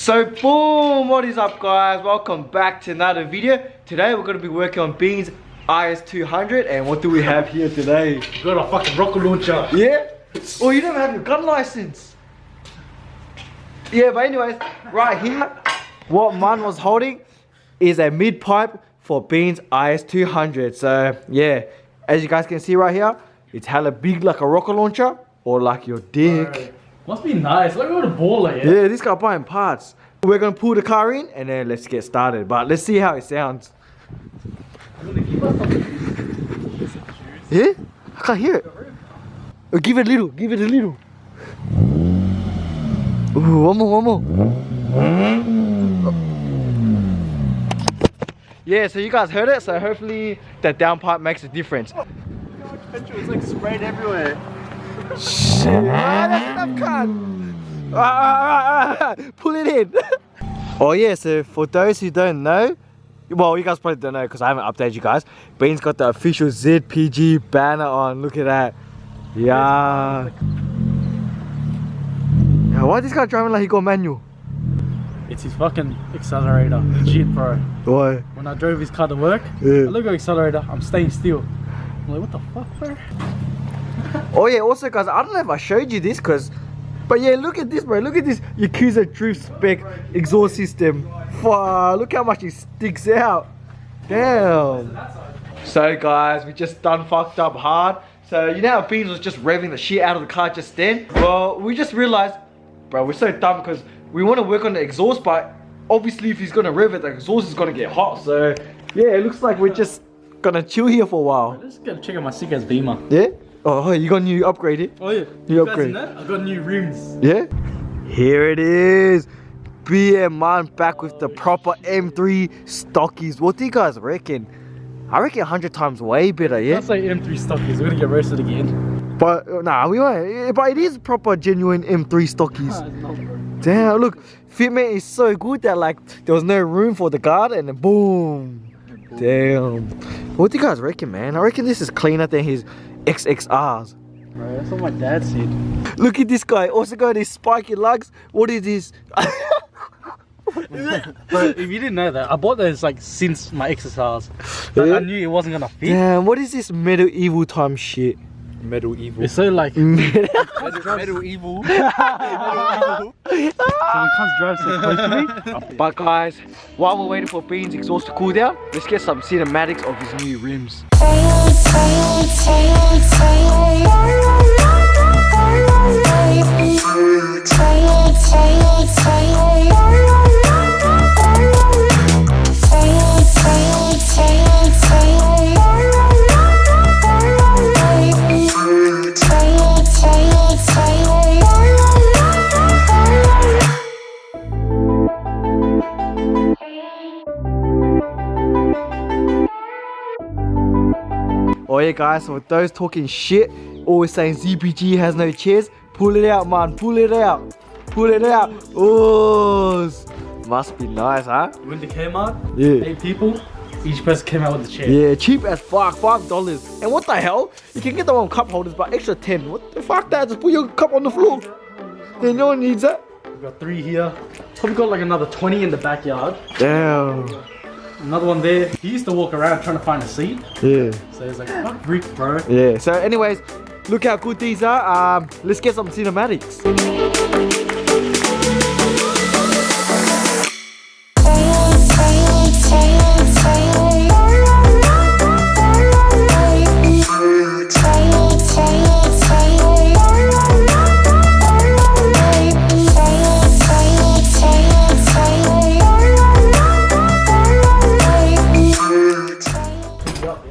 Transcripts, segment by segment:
So boom, what is up guys? Welcome back to another video. Today we're going to be working on Beans IS200, and what do we have here today? We got a fucking rocket launcher. Yeah? Oh, you don't have your gun license. Yeah, but anyways, right here, what Man was holding is a mid pipe for Beans IS200. So yeah, as you guys can see right here, it's hella big like a rocket launcher or like your dick. Right. Must be nice. Look at the baller, yeah? Yeah, this guy buying parts. We're gonna pull the car in and then let's get started. But let's see how it sounds. Yeah? I can't hear it. Oh, give it a little, give it a little. Ooh, one more. Yeah, so you guys heard it, so hopefully that down pipe makes a difference. Petrol is like sprayed everywhere. Shit, that's enough can. Alright, pull it in. Oh yeah, so for those who don't know, well, you guys probably don't know because I haven't updated you guys. Bean's got the official ZPG banner on. Look at that. Yeah. Yeah, why is this guy driving like he got manual? It's his fucking accelerator. Legit, bro. Why? When I drove his car to work, Yeah. I look at the accelerator, I'm staying still. I'm like, what the fuck, bro? Oh yeah, also guys, I don't know if I showed you this but yeah, look at this bro, look at this Yakuza Drift Spec exhaust system. Wow, look how much it sticks out. Damn. So guys, we just done fucked up hard. So you know how Beans was just revving the shit out of the car just then? Well, we just realized, bro, we're so dumb because we want to work on the exhaust, but obviously if he's gonna rev it, the exhaust is gonna get hot. So yeah, it looks like we're just gonna chill here for a while. Let's go check out my sick ass Beamer. Yeah? Oh, you got new upgrade? Oh yeah, New guys upgrade. know? I got new rims. Yeah? Here it is. BM Man back with the proper M3 stockies. What do you guys reckon? I reckon 100 times way better, yeah? Let's say M3 stockies, we're gonna get roasted again. But, nah, we won't. But it is proper genuine M3 stockies. Damn, look. Fitment is so good that like, there was no room for the guard and then boom. Damn. What do you guys reckon, man? I reckon this is cleaner than his XXRs. Bro, that's what my dad said. Look at this guy, also got his spiky lugs. What is this? Bro, if you didn't know that, I bought those like since my XSRs. But Yeah? I knew it wasn't gonna fit. Damn, what is this medieval time shit? Medieval. It's so like Medieval. so we can't drive so close to me. But guys, while we're waiting for Beans' exhaust to cool down, let's get some cinematics of his new rims. Oh yeah guys, so with those talking shit, always saying ZPG has no chairs, pull it out man, pull it out. Pull it out. Oh, must be nice, huh? We went to Kmart, Yeah. 8 people, each person came out with a chair. Yeah, cheap as fuck, $5. And what the hell? You can get the one cup holders, but extra 10. What the fuck that? Just put your cup on the floor. Then no one needs that. We've got 3 here. Probably got like another 20 in the backyard. Damn. Another one there. He used to walk around trying to find a seat. Yeah. So he's like, fuck brick, bro. Yeah. So anyways, look how good these are. Let's get some cinematics.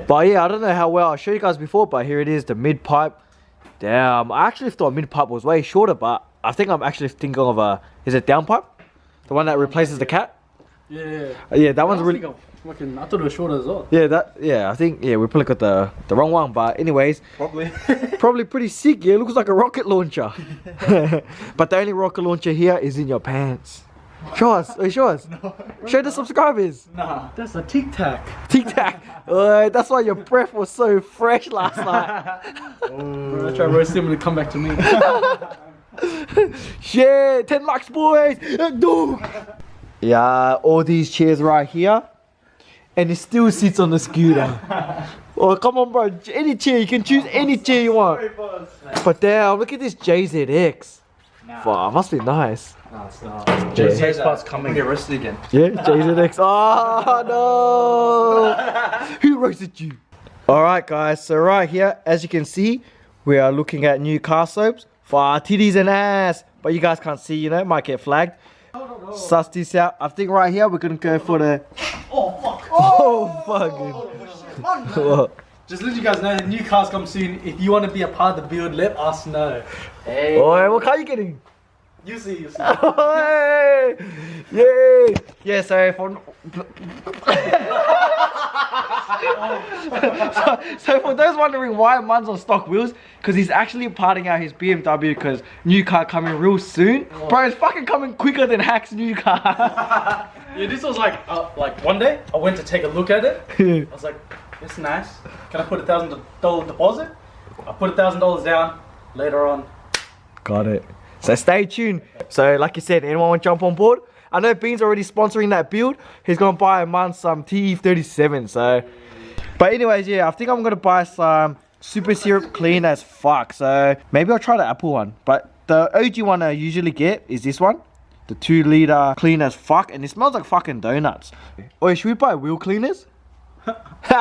But yeah, I don't know how well I showed you guys before, but here it is, the mid pipe. Damn, I actually thought mid pipe was way shorter, but I think I'm actually thinking of a, is it down pipe? The one that replaces the cat? Yeah. Yeah, that one's really. I thought it was shorter as well. Yeah, I think, yeah, we probably got the wrong one, but anyways. Probably. Probably pretty sick, yeah, it looks like a rocket launcher. But the only rocket launcher here is in your pants. Show us, show us. No, show the subscribers. Nah, that's a Tic Tac. Tic Tac. That's why your breath was so fresh last night. Bro, I tried roasting him to come back to me. Shit, 10 likes, boys. Yeah, all these chairs right here. And it still sits on the scooter. Oh, come on, bro. Any chair. You can choose any chair you want. But damn, look at this JZX. Wow, must be nice. No, it's not. JZX part's coming. Get arrested again. Yeah, JZX. Oh, no. Who roasted you? Alright, guys. So right here, as you can see, we are looking at new car soaps for our titties and ass. But you guys can't see, you know, might get flagged. Suss this out. I think right here, we're going to go for the... Oh, fuck. Oh, fucking... What? Just let you guys know, new cars come soon. If you want to be a part of the build, let us know. Hey. Oi, what car are you getting? You see, you see. Oi. Yay! Yeah, so for... so for those wondering why Man's on stock wheels, because he's actually parting out his BMW because new car coming real soon. Bro, it's fucking coming quicker than Hack's new car. Yeah, this was like one day I went to take a look at it. I was like, it's nice. Can I put $1,000 deposit? I put $1,000 down. Later on, got it. So stay tuned. So like you said, anyone want to jump on board? I know Beans already sponsoring that build. He's gonna buy a man some TE37. So, but anyways, yeah, I think I'm gonna buy some super syrup clean as fuck. So maybe I'll try the Apple one. But the OG one I usually get is this one, the 2 liter clean as fuck, and it smells like fucking donuts. Or should we buy wheel cleaners?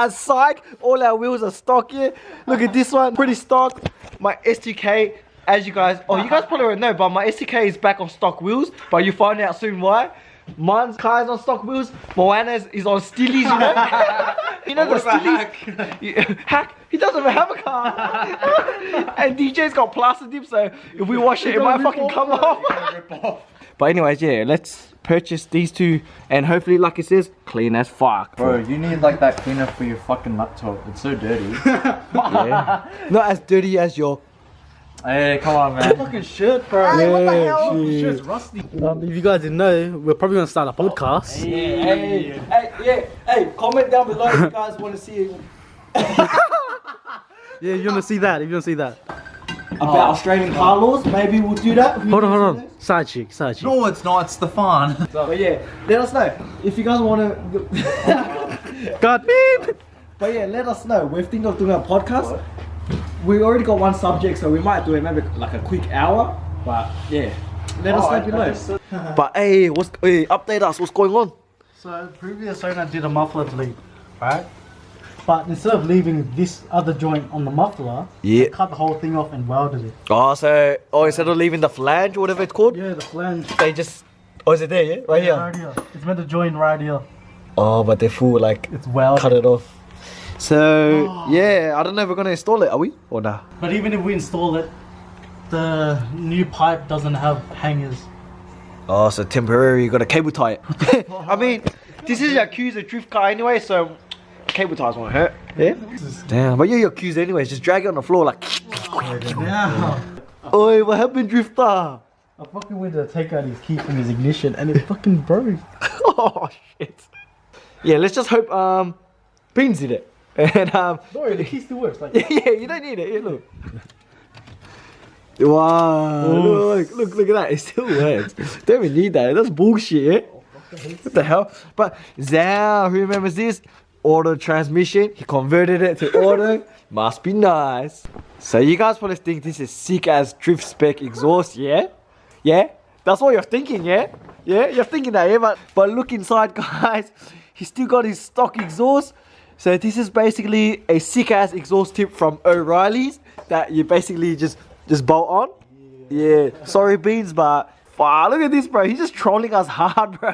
Psych, all our wheels are stock here. Look at this one, pretty stock. My STK, as you guys probably don't know, but my STK is back on stock wheels. But you find out soon why. Mine's car is on stock wheels. Moana's is on Stillies, you know. You know the Stillies. Hack, he doesn't even have a car. And DJ's got plaster dip, so if we wash it, it might fucking come off. But anyways, yeah, let's purchase these two, and hopefully, like it says, clean as fuck. Bro, you need like that cleaner for your fucking laptop. It's so dirty. Yeah. Not as dirty as your... Hey, come on, man. fucking shirt, bro. Yeah, What the hell? shit. Shirt's rusty. If you guys didn't know, we're probably gonna start a podcast. Hey, comment down below if you guys want to see Yeah, you wanna see that? If you wanna see that. about Australian car laws, maybe we'll do that. Hold on. Side chick. No, it's not. It's the fun. But yeah, let us know if you guys want to. God beep. But yeah, let us know. We're thinking of doing a podcast. We already got one subject, so we might do it maybe like a quick hour. But yeah, let us know below. But hey, update us. What's going on? So previous owner did a muffler delete, right? But instead of leaving this other joint on the muffler, Yeah. they cut the whole thing off and welded it. Oh, instead of leaving the flange or whatever it's called, Yeah, the flange. they just. Oh, is it there? Yeah, right here. Right here. It's meant to join right here. Oh, but they full like It's welded. cut it off. So yeah, I don't know if we're gonna install it. Are we or nah? But even if we install it, the new pipe doesn't have hangers. Oh, so temporary. You got to cable tie it. I mean, this is your Yakuza drift car anyway, so cable ties won't hurt. Yeah. Damn, but you're Yakuza anyway. Just drag it on the floor like. Yeah. Oi, what happened, drifter? I fucking went to take out his key from his ignition and it fucking broke. Oh shit. Yeah, let's just hope Beans did it. And Don't worry, the key still works. Like, yeah, you don't need it. Here, look. Wow, look at that. It still works. Don't even need that. That's bullshit. Yeah? What the hell? But Zhao, who remembers this? Auto transmission. He converted it to auto. Must be nice. So you guys probably think this is sick as drift spec exhaust, yeah? Yeah? That's what you're thinking, yeah? Yeah? You're thinking that, yeah? But look inside, guys. He's still got his stock exhaust. So this is basically a sick ass exhaust tip from O'Reilly's that you basically just bolt on. Yeah. Sorry, Beans, but wow, look at this, bro. He's just trolling us hard, bro.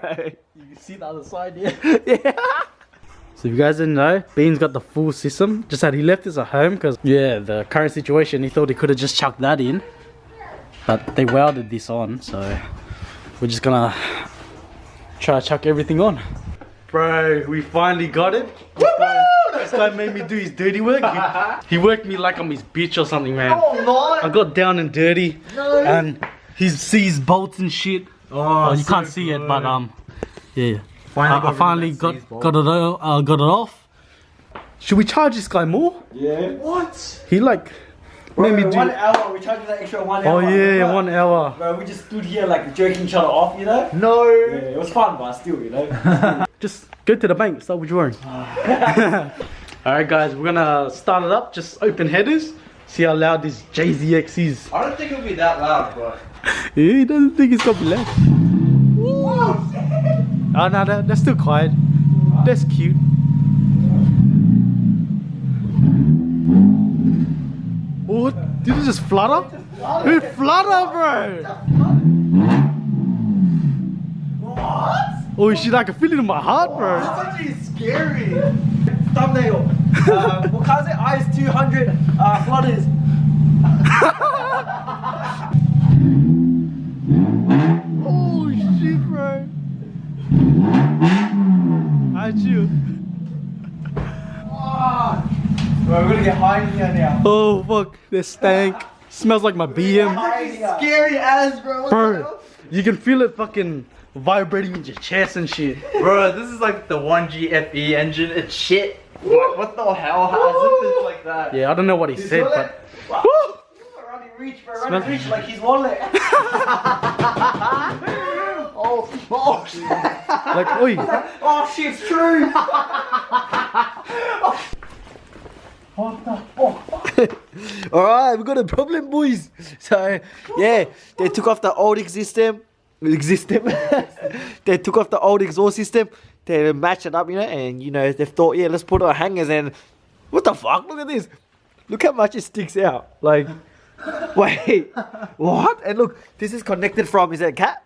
you can see the other side here. Yeah. So if you guys didn't know, Beans got the full system. Just that he left this at home because, yeah, the current situation, he thought he could have just chucked that in. But they welded this on, so we're just gonna try to chuck everything on. Bro, we finally got it. This guy made me do his dirty work. He worked me like I'm his bitch or something, man. I got down and dirty, and he sees bolts and shit. Oh, you can't see it, but yeah. I finally got it off. Should we charge this guy more? Yeah. What? He like Maybe Bro, do. 1 hour, we charged that extra 1 Oh hour. yeah, remember? 1 hour. Bro, we just stood here like jerking each other off, you know? No. Yeah, it was fun, but still, you know? Just go to the bank, start withdrawing. Alright guys, we're gonna start it up, just open headers, see how loud this JZX is. I don't think it'll be that loud, but. Yeah, he doesn't think it's gonna be loud. Oh no, they're still quiet. That's cute. What? Did it just flutter? It flutter, bro! What? Oh shit, I can feel it in my heart, bro. That's actually scary. Thumbnail. Wakaze IS200 flutters. Oh shit, bro. How'd you? Bro, we're gonna get high in here now. Oh fuck, this stank. Smells like my BM. Scary as, bro. What the Bro, hell? you can feel it fucking vibrating in your chest and shit. Bro, this is like the 1G FE engine. It's shit. What the hell? How is it like that? Yeah, I don't know what he said, Smell it? but Wow. Running reach, bro. Running Smell- reach like his wallet. oh shit. like, oi. Oh shit, it's true. What the fuck? Alright, we got a problem, boys. So, yeah, they took off the old system. They took off the old exhaust system. They matched it up, you know, and you know, they thought, yeah, let's put on hangers and what the fuck? Look at this. Look how much it sticks out. Like, wait, what? And look, this is connected from, is that a cat?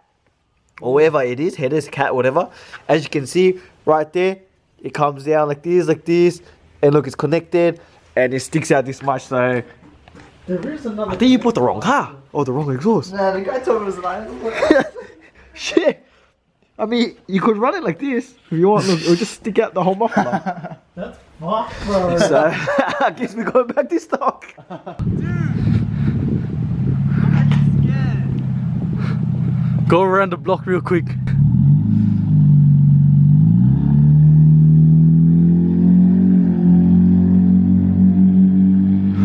Or wherever it is, headers, cat, whatever. As you can see, right there, it comes down like this, and look, it's connected, and it sticks out this much, so... There is another. I think you put the wrong car, or the wrong exhaust. Nah, the guy told me it was an iron. Shit! I mean, you could run it like this, if you want, look, it'll just stick out the whole muffler. That's fucked, bro. So, I guess we're going back to stock. Go around the block real quick.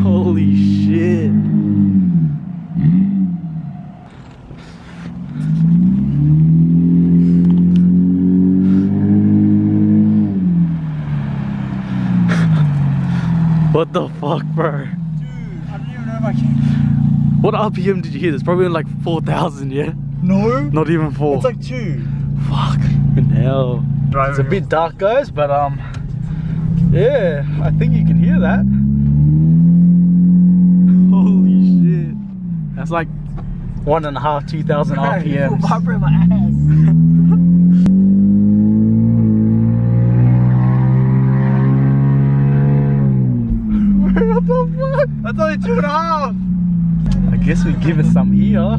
Holy shit. What the fuck, bro? Dude, I don't even know if I can. What RPM did you hear? It's probably like 4,000, yeah? No. Not even 4. It's like 2. Fuck. Hell. It's a bit dark, guys, but yeah, I think you can hear that. Holy shit. That's like 1.5, 2,000 RPMs. Vibrate my ass. What the fuck? That's only 2.5. I guess we give it some here.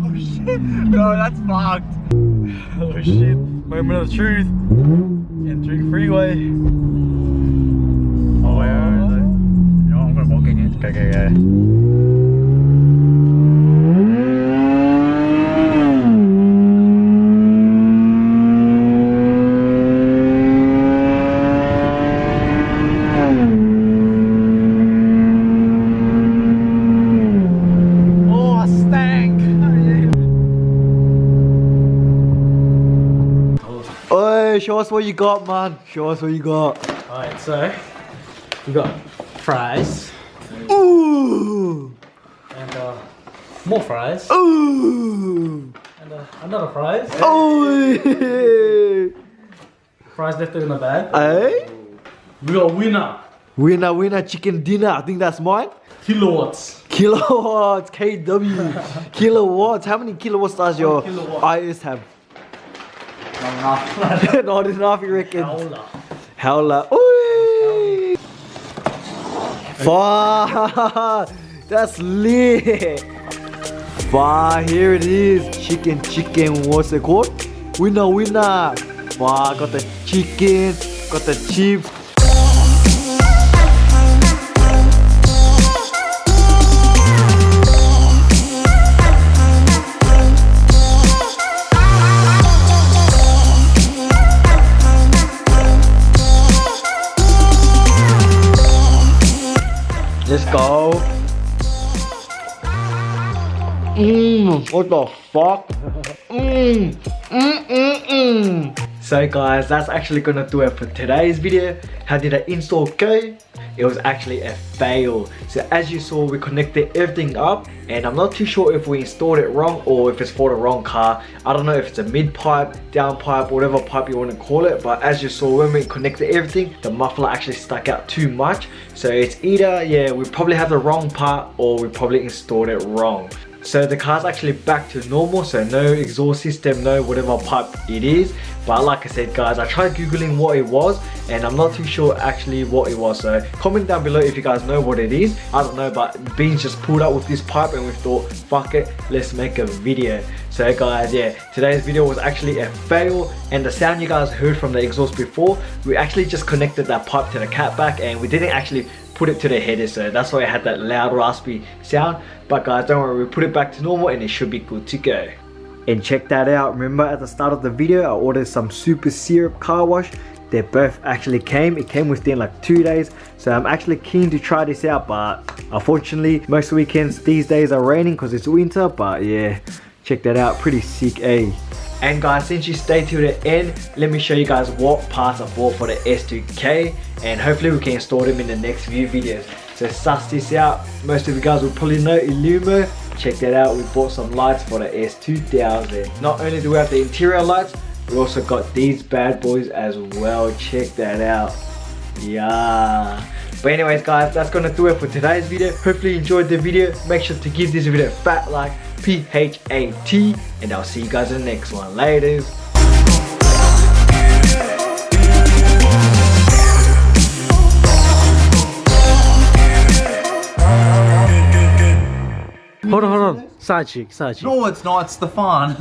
Oh shit. No, that's fucked. Oh shit. Moment of the truth. Entering freeway. Oh, where is it? You know, I'm gonna walk again. Okay. Oh, I stank. Oi, show us what you got, man. Show us what you got. Alright, so we got fries Ooh! and more fries Ooh! and another fries. Oh! Fries left in the bag. Hey? We got winner. Winner chicken dinner. I think that's mine. Kilowatts. Kilowatts, KW. Kilowatts. How many kilowatts does your IS have? Not enough, you reckon? Howler. Howler. Oi! Fuck! That's lit! Fuck, here it is. Chicken, what's it called? Winner. Fuck, got the chicken, got the chips. Let's go. What the fuck? So guys, that's actually gonna do it for today's video. How did the install go? It was actually a fail. So as you saw, we connected everything up, and I'm not too sure if we installed it wrong or if it's for the wrong car. I don't know if it's a mid pipe, down pipe, whatever pipe you want to call it, but as you saw, when we connected everything, the muffler actually stuck out too much. So it's either, yeah, we probably have the wrong part or we probably installed it wrong. So the car's actually back to normal, so no exhaust system, no whatever pipe it is. But like I said guys, I tried googling what it was and I'm not too sure actually what it was. So comment down below if you guys know what it is. I don't know, but Beans just pulled up with this pipe and we thought, fuck it, let's make a video. So guys, yeah, today's video was actually a fail, and the sound you guys heard from the exhaust before, we actually just connected that pipe to the catback and we didn't actually put it to the header, so that's why it had that loud raspy sound. But guys, don't worry, we put it back to normal and it should be good to go. And check that out, remember at the start of the video I ordered some super syrup car wash. They both actually came. It came within like 2 days, so I'm actually keen to try this out, but unfortunately most weekends these days are raining because it's winter. But yeah, check that out, pretty sick, eh? And guys, since you stayed to the end, let me show you guys what parts I bought for the S2K, and hopefully we can install them in the next few videos. So suss this out, most of you guys will probably know Illumo. Check that out, we bought some lights for the S2000. Not only do we have the interior lights, we also got these bad boys as well. Check that out, yeah. But anyways guys, that's gonna do it for today's video. Hopefully you enjoyed the video. Make sure to give this video a fat like, PHAT, and I'll see you guys in the next one. Laters. Hold on. Side chick. No, it's not. It's Stefan.